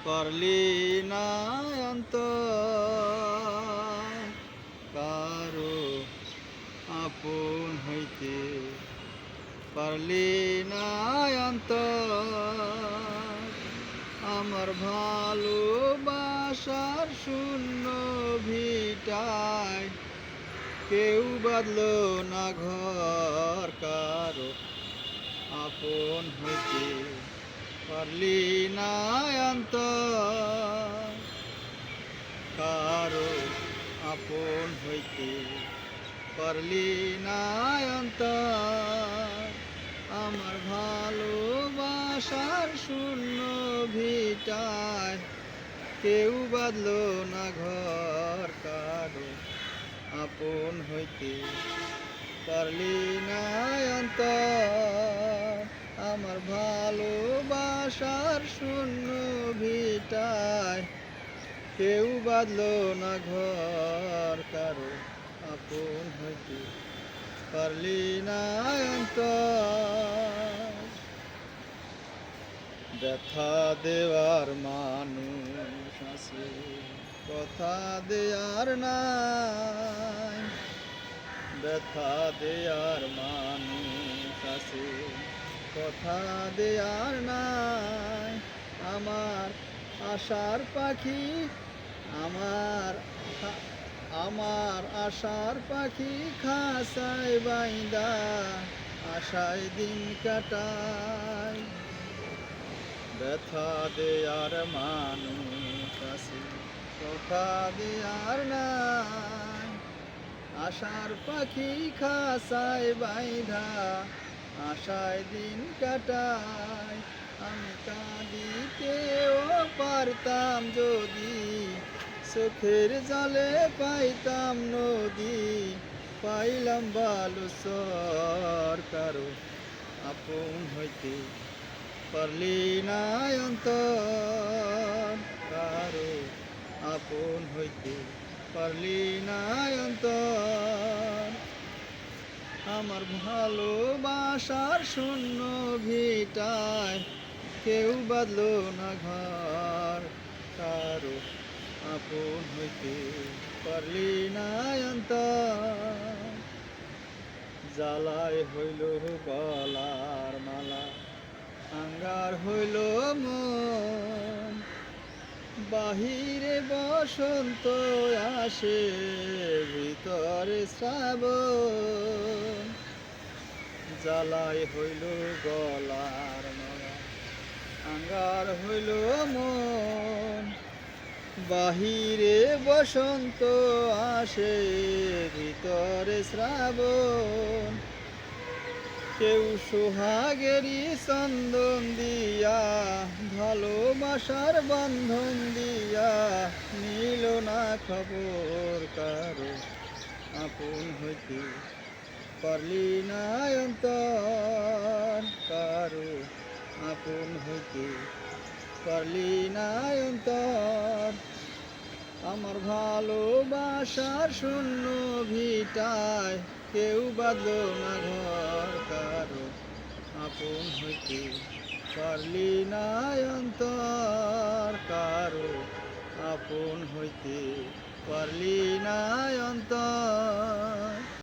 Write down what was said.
পারলি না অন্তর কারো আপন হইতে, পারলি না অন্তর আমার ভালোবাসার শূন্য ভিটায় কেউ বাঁধলো না ঘর কারো আপন হইতে, পারলি না অন্তর কারো আপন হইতে, পারলি না অন্তর আমার ভালোবাসার শূন্য ভিটায় কেউ বাঁধলো না ঘর কারো আপন হইতে, পারলি না অন্তর আমার ভালোবাসার শূন্য ভিটায় কেউ বাঁধলো না ঘর কারো আপন হইতে, পারলি না অন্তর ব্যথা দেওয়ার মানুষ আছে কথা দেয়ার নাই, ব্যথা দেয়ার মানুষ আছে কথা দেয়ার নাই আমার আশার পাখি, আমার আমার আশার পাখি খাঁচায় বাইন্দা আশায় দিন কাটায়, ব্যথা দেয়ার মানুষ আছে কথা দেয়ার নাই আশার পাখি খাঁচায় বাইধা আশায় দিন কাটায়, আমি কাঁদিতেও পারতাম যদি চোখের জলে পাইতাম নদী, পাইলাম বালুচর কারো আপন হইতে, পারলি না অন্তর কারো আপন হইতে, পারলি না অন্তর আমার ভালোবাসার শূন্য ভিটায় কেউ বাঁধলো না ঘর কারো আপন হইতে, পারলি না অন্তর জ্বালায় হইল গলার মালা আঙ্গার হইল মন, বাহিরে বসন্ত আসে ভিতরে শ্রাবণ, জ্বালায় হইল গলার মালা আঙ্গার হইল মন, বাহিরে বসন্ত আসে ভিতরে শ্রাবণ, কেউ সোহাগেরই চন্দন দিয়া ভালোবাসার বন্ধন দিয়া নিল না খবর কারো আপন হইতে, পারলি না অন্তর কারো আপন হইতে, পারলি না অন্তর আমার ভালোবাসার শূন্য ভিটায় কেউ বাঁধলো না ঘর কারো আপন হইতে, পারলি না অন্তর কারো আপন হইতে, পারলি না অন্তর।